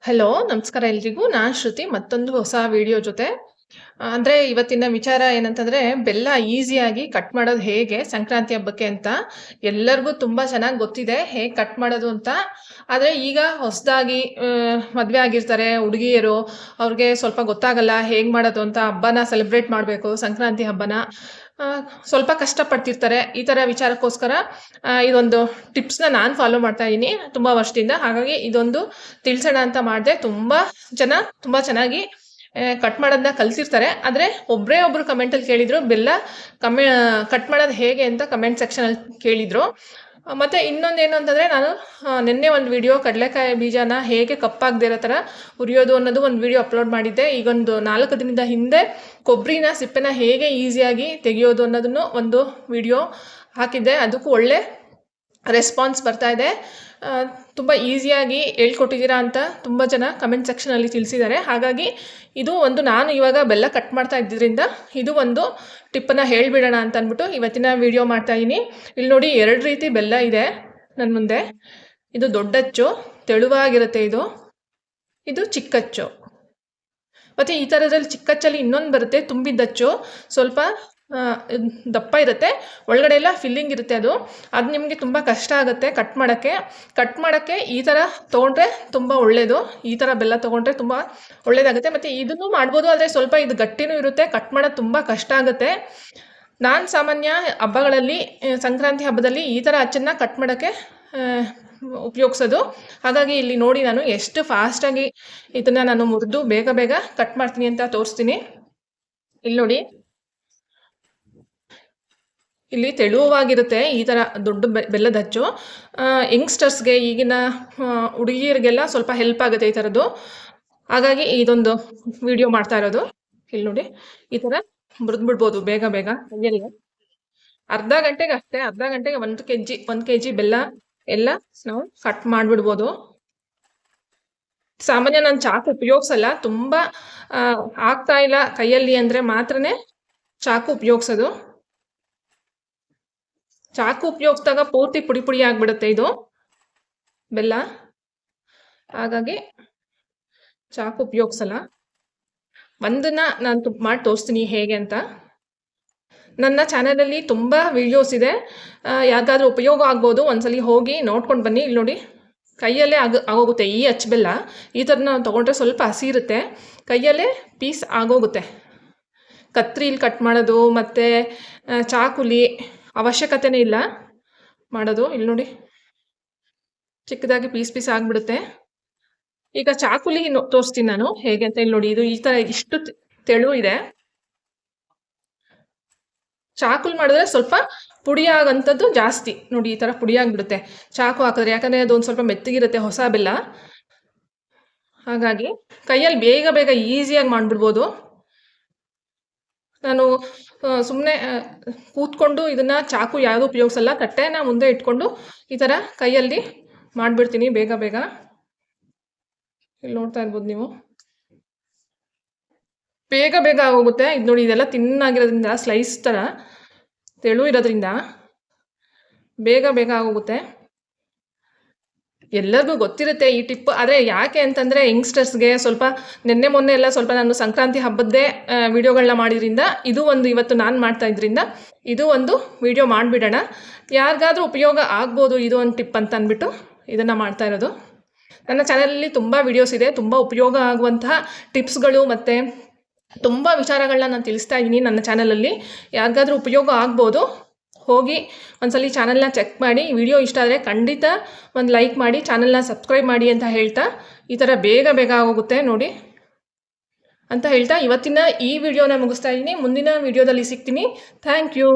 Hello, ನಮಸ್ಕಾರ ಎಲ್ರಿಗೂ. ನಾನು ಶ್ರುತಿ ಮತ್ತೊಂದು ಹೊಸ ವಿಡಿಯೋ ಜೊತೆ. ಅಂದ್ರೆ ಇವತ್ತಿನ ವಿಚಾರ ಏನಂತಂದ್ರೆ, ಬೆಲ್ಲ ಈಸಿಯಾಗಿ ಕಟ್ ಮಾಡೋದು ಹೇಗೆ ಸಂಕ್ರಾಂತಿ ಹಬ್ಬಕ್ಕೆ ಅಂತ. ಎಲ್ಲರಿಗೂ ತುಂಬಾ ಚೆನ್ನಾಗಿ ಗೊತ್ತಿದೆ ಹೇಗೆ ಕಟ್ ಮಾಡೋದು ಅಂತ. ಆದರೆ ಈಗ ಹೊಸದಾಗಿ ಮದುವೆ ಆಗಿರ್ತಾರೆ ಹುಡುಗಿಯರು, ಅವ್ರಿಗೆ ಸ್ವಲ್ಪ ಗೊತ್ತಾಗಲ್ಲ ಹೇಗೆ ಮಾಡೋದು ಅಂತ. ಹಬ್ಬನ ಸೆಲೆಬ್ರೇಟ್ ಮಾಡಬೇಕು, ಸಂಕ್ರಾಂತಿ ಹಬ್ಬನ. ಸ್ವಲ್ಪ ಕಷ್ಟಪಡ್ತಿರ್ತಾರೆ. ಈ ಥರ ವಿಚಾರಕ್ಕೋಸ್ಕರ ಇದೊಂದು ಟಿಪ್ಸ್ನ ನಾನು ಫಾಲೋ ಮಾಡ್ತಾ ಇದ್ದೀನಿ ತುಂಬ ವರ್ಷದಿಂದ. ಹಾಗಾಗಿ ಇದೊಂದು ತಿಳಿಸೋಣ ಅಂತ ಮಾಡಿದೆ. ಜನ ತುಂಬ ಚೆನ್ನಾಗಿ ಕಟ್ ಮಾಡೋದನ್ನ ಕಲ್ತಿರ್ತಾರೆ. ಆದರೆ ಒಬ್ಬರು ಕಮೆಂಟಲ್ಲಿ ಕೇಳಿದರು, ಬೆಲ್ಲ ಕಟ್ ಮಾಡೋದು ಹೇಗೆ ಅಂತ ಕಮೆಂಟ್ ಸೆಕ್ಷನಲ್ಲಿ ಕೇಳಿದರು. ಮತ್ತು ಇನ್ನೊಂದೇನು ಅಂತಂದರೆ, ನಾನು ನಿನ್ನೆ ಒಂದು ವಿಡಿಯೋ ಕಡಲೆಕಾಯಿ ಬೀಜನ ಹೇಗೆ ಕಪ್ಪಾಗದೇ ಇರೋ ಥರ ಹುರಿಯೋದು ಅನ್ನೋದು ಒಂದು ವಿಡಿಯೋ ಅಪ್ಲೋಡ್ ಮಾಡಿದ್ದೆ. ಈಗೊಂದು 4 ದಿನದ ಹಿಂದೆ ಕೊಬ್ಬರಿನ ಸಿಪ್ಪೆನ ಹೇಗೆ ಈಸಿಯಾಗಿ ತೆಗೆಯೋದು ಅನ್ನೋದನ್ನು ಒಂದು ವಿಡಿಯೋ ಹಾಕಿದ್ದೆ. ಅದಕ್ಕೂ ಒಳ್ಳೆ ರೆಸ್ಪಾನ್ಸ್ ಬರ್ತಾ ಇದೆ. ತುಂಬ ಈಸಿಯಾಗಿ ಹೇಳ್ಕೊಟ್ಟಿದ್ದೀರಾ ಅಂತ ತುಂಬ ಜನ ಕಮೆಂಟ್ ಸೆಕ್ಷನಲ್ಲಿ ತಿಳಿಸಿದ್ದಾರೆ. ಹಾಗಾಗಿ ಇದು ಒಂದು, ನಾನು ಇವಾಗ ಬೆಲ್ಲ ಕಟ್ ಮಾಡ್ತಾ ಇದ್ದಿದ್ದರಿಂದ ಇದು ಒಂದು ಟಿಪ್ಪನ್ನು ಹೇಳಿಬಿಡೋಣ ಅಂತ ಅಂದ್ಬಿಟ್ಟು ಇವತ್ತಿನ ವಿಡಿಯೋ ಮಾಡ್ತಾಯಿದ್ದೀನಿ. ಇಲ್ಲಿ ನೋಡಿ, 2 ರೀತಿ ಬೆಲ್ಲ ಇದೆ ನನ್ನ ಮುಂದೆ. ಇದು ದೊಡ್ಡಚ್ಚು, ತೆಳುವಾಗಿರುತ್ತೆ. ಇದು ಚಿಕ್ಕಚ್ಚು. ಮತ್ತು ಈ ಥರದಲ್ಲಿ ಚಿಕ್ಕಚ್ಚಲ್ಲಿ ಇನ್ನೊಂದು ಬರುತ್ತೆ, ತುಂಬಿದ್ದಚ್ಚು. ಸ್ವಲ್ಪ ದಪ್ಪ ಇರುತ್ತೆ, ಒಳಗಡೆ ಎಲ್ಲ ಫಿಲ್ಲಿಂಗ್ ಇರುತ್ತೆ. ಅದು ನಿಮಗೆ ತುಂಬ ಕಷ್ಟ ಆಗುತ್ತೆ ಕಟ್ ಮಾಡೋಕ್ಕೆ. ಈ ಥರ ತೊಗೊಂಡ್ರೆ ತುಂಬ ಒಳ್ಳೆಯದು. ಈ ಥರ ಬೆಲ್ಲ ತೊಗೊಂಡ್ರೆ ತುಂಬ ಒಳ್ಳೆಯದಾಗುತ್ತೆ. ಮತ್ತು ಇದನ್ನು ಮಾಡ್ಬೋದು, ಆದರೆ ಸ್ವಲ್ಪ ಇದು ಗಟ್ಟಿನೂ ಇರುತ್ತೆ, ಕಟ್ ಮಾಡೋದು ತುಂಬ ಕಷ್ಟ ಆಗುತ್ತೆ. ನಾನು ಸಾಮಾನ್ಯ ಹಬ್ಬಗಳಲ್ಲಿ, ಸಂಕ್ರಾಂತಿ ಹಬ್ಬದಲ್ಲಿ ಈ ಥರ ಅಚ್ಚನ್ನು ಕಟ್ ಮಾಡೋಕ್ಕೆ ಉಪಯೋಗಿಸೋದು. ಹಾಗಾಗಿ ಇಲ್ಲಿ ನೋಡಿ, ನಾನು ಎಷ್ಟು ಫಾಸ್ಟಾಗಿ ಇದನ್ನು ನಾನು ಮುರಿದು ಬೇಗ ಕಟ್ ಮಾಡ್ತೀನಿ ಅಂತ ತೋರಿಸ್ತೀನಿ. ಇಲ್ಲಿ ನೋಡಿ, ಇಲ್ಲಿ ತೆಳುವಾಗಿರುತ್ತೆ ಈ ಥರ ದೊಡ್ಡ ಬೆಲ್ಲದ ಹಚ್ಚು. ಯಂಗ್ಸ್ಟರ್ಸ್ಗೆ, ಈಗಿನ ಹುಡುಗಿಯರಿಗೆಲ್ಲ ಸ್ವಲ್ಪ ಹೆಲ್ಪ್ ಆಗುತ್ತೆ ಈ ಥರದ್ದು. ಹಾಗಾಗಿ ಇದೊಂದು ವಿಡಿಯೋ ಮಾಡ್ತಾ ಇರೋದು. ಇಲ್ಲಿ ನೋಡಿ, ಈ ಥರ ಮುರಿದ್ಬಿಡ್ಬೋದು ಬೇಗ ಕೈಯಲ್ಲಿ. ಅರ್ಧ ಗಂಟೆಗೆ 1 kg ಬೆಲ್ಲ ಎಲ್ಲ ನಾವು ಕಟ್ ಮಾಡಿಬಿಡ್ಬೋದು. ಸಾಮಾನ್ಯ ನಾನು ಚಾಕು ಉಪಯೋಗಿಸಲ್ಲ, ತುಂಬ ಆಗ್ತಾ ಇಲ್ಲ ಕೈಯಲ್ಲಿ ಅಂದರೆ ಮಾತ್ರನೇ ಚಾಕು ಉಪಯೋಗಿಸೋದು. ಚಾಕು ಉಪಯೋಗಿಸಿದಾಗ ಪೂರ್ತಿ ಪುಡಿ ಆಗಿಬಿಡುತ್ತೆ ಇದು ಬೆಲ್ಲ. ಹಾಗಾಗಿ ಚಾಕು ಉಪಯೋಗಿಸಲ್ಲ. ಒಂದನ್ನ ನಾನು ಮಾಡಿ ತೋರಿಸ್ತೀನಿ ಹೇಗೆ ಅಂತ. ನನ್ನ ಚಾನಲಲ್ಲಿ ತುಂಬ ವಿಡಿಯೋಸ್ ಇದೆ, ಯಾರಿಗಾದ್ರೂ ಉಪಯೋಗ ಆಗ್ಬೋದು. ಒಂದ್ಸಲಿ ಹೋಗಿ ನೋಡ್ಕೊಂಡು ಬನ್ನಿ. ಇಲ್ಲಿ ನೋಡಿ, ಕೈಯಲ್ಲೇ ಆಗೋಗುತ್ತೆ ಈ ಅಚ್ಚು ಬೆಲ್ಲ. ಈ ಥರ ನಾವು ತೊಗೊಂಡ್ರೆ ಸ್ವಲ್ಪ ಹಸಿ ಇರುತ್ತೆ, ಕೈಯಲ್ಲೇ ಪೀಸ್ ಆಗೋಗುತ್ತೆ. ಕತ್ರಿಲಿ ಕಟ್ ಮಾಡೋದು ಮತ್ತು ಚಾಕುಲಿ ಅವಶ್ಯಕತೆನೇ ಇಲ್ಲ ಮಾಡೋದು. ಇಲ್ಲಿ ನೋಡಿ, ಚಿಕ್ಕದಾಗಿ ಪೀಸ್ ಆಗಿಬಿಡುತ್ತೆ. ಈಗ ಚಾಕುಲಿ ತೋರಿಸ್ತೀನಿ ನಾನು ಹೇಗೆ ಅಂತ. ಇಲ್ಲಿ ನೋಡಿ, ಇದು ಈ ಥರ ಇಷ್ಟು ತೆಳು ಇದೆ. ಚಾಕುಲಿ ಮಾಡಿದ್ರೆ ಸ್ವಲ್ಪ ಪುಡಿ ಆಗೋಂಥದ್ದು ಜಾಸ್ತಿ. ನೋಡಿ, ಈ ಥರ ಪುಡಿ ಆಗಿಬಿಡುತ್ತೆ ಚಾಕು ಹಾಕಿದ್ರೆ, ಯಾಕಂದರೆ ಅದೊಂದು ಸ್ವಲ್ಪ ಮೆತ್ತಗಿರುತ್ತೆ ಹೊಸ ಬೆಲ್ಲ. ಹಾಗಾಗಿ ಕೈಯಲ್ಲಿ ಬೇಗ ಈಸಿಯಾಗಿ ಮಾಡಿಬಿಡ್ಬೋದು. ನಾನು ಸುಮ್ಮನೆ ಕೂತ್ಕೊಂಡು ಇದನ್ನು ಚಾಕು ಯಾವುದೂ ಉಪಯೋಗಿಸಲ್ಲ, ತಟ್ಟೆನ ಮುಂದೆ ಇಟ್ಕೊಂಡು ಈ ಥರ ಕೈಯಲ್ಲಿ ಮಾಡಿಬಿಡ್ತೀನಿ ಬೇಗ. ಇಲ್ಲಿ ನೋಡ್ತಾ ಇರ್ಬೋದು ನೀವು, ಬೇಗ ಆಗೋಗುತ್ತೆ. ಇದು ನೋಡಿ, ಇದೆಲ್ಲ ತಿನ್ನಾಗಿರೋದ್ರಿಂದ, ಸ್ಲೈಸ್ ಥರ ತೆಳು ಇರೋದ್ರಿಂದ ಬೇಗ ಆಗೋಗುತ್ತೆ. ಎಲ್ಲರಿಗೂ ಗೊತ್ತಿರುತ್ತೆ ಈ ಟಿಪ್. ಆದರೆ ಯಾಕೆ ಅಂತಂದರೆ, ಯಂಗ್ಸ್ಟರ್ಸ್ಗೆ ಸ್ವಲ್ಪ ಮೊನ್ನೆ ಎಲ್ಲ ಸ್ವಲ್ಪ ನಾನು ಸಂಕ್ರಾಂತಿ ಹಬ್ಬದ್ದೇ ವಿಡಿಯೋಗಳನ್ನ ಮಾಡಿದ್ರಿಂದ, ಇದು ಒಂದು ಇವತ್ತು ನಾನು ಮಾಡ್ತಾ ಇದ್ರಿಂದ ಇದು ಒಂದು ವಿಡಿಯೋ ಮಾಡಿಬಿಡೋಣ. ಯಾರಿಗಾದ್ರೂ ಉಪಯೋಗ ಆಗ್ಬೋದು ಇದು ಒಂದು ಟಿಪ್ ಅಂತ ಅಂದ್ಬಿಟ್ಟು ಇದನ್ನು ಮಾಡ್ತಾ ಇರೋದು. ನನ್ನ ಚಾನಲಲ್ಲಿ ತುಂಬ ವಿಡಿಯೋಸ್ ಇದೆ, ತುಂಬ ಉಪಯೋಗ ಆಗುವಂತಹ ಟಿಪ್ಸ್ಗಳು ಮತ್ತು ತುಂಬ ವಿಚಾರಗಳನ್ನ ನಾನು ತಿಳಿಸ್ತಾ ಇದ್ದೀನಿ ನನ್ನ ಚಾನಲಲ್ಲಿ. ಯಾರಿಗಾದ್ರೂ ಉಪಯೋಗ ಆಗ್ಬೋದು. ಹೋಗಿ ಒಂದ್ಸಲಿ ಚಾನಲ್ನ ಚೆಕ್ ಮಾಡಿ. ವಿಡಿಯೋ ಇಷ್ಟ ಆದರೆ ಖಂಡಿತ ಒಂದು ಲೈಕ್ ಮಾಡಿ, ಚಾನಲ್ನ ಸಬ್ಸ್ಕ್ರೈಬ್ ಮಾಡಿ ಅಂತ ಹೇಳ್ತಾ, ಈ ಥರ ಬೇಗ ಆಗೋಗುತ್ತೆ ನೋಡಿ ಅಂತ ಹೇಳ್ತಾ ಇವತ್ತಿನ ಈ ವಿಡಿಯೋನ ಮುಗಿಸ್ತಾ ಇದ್ದೀನಿ. ಮುಂದಿನ ವಿಡಿಯೋದಲ್ಲಿ ಸಿಗ್ತೀನಿ. Thank you.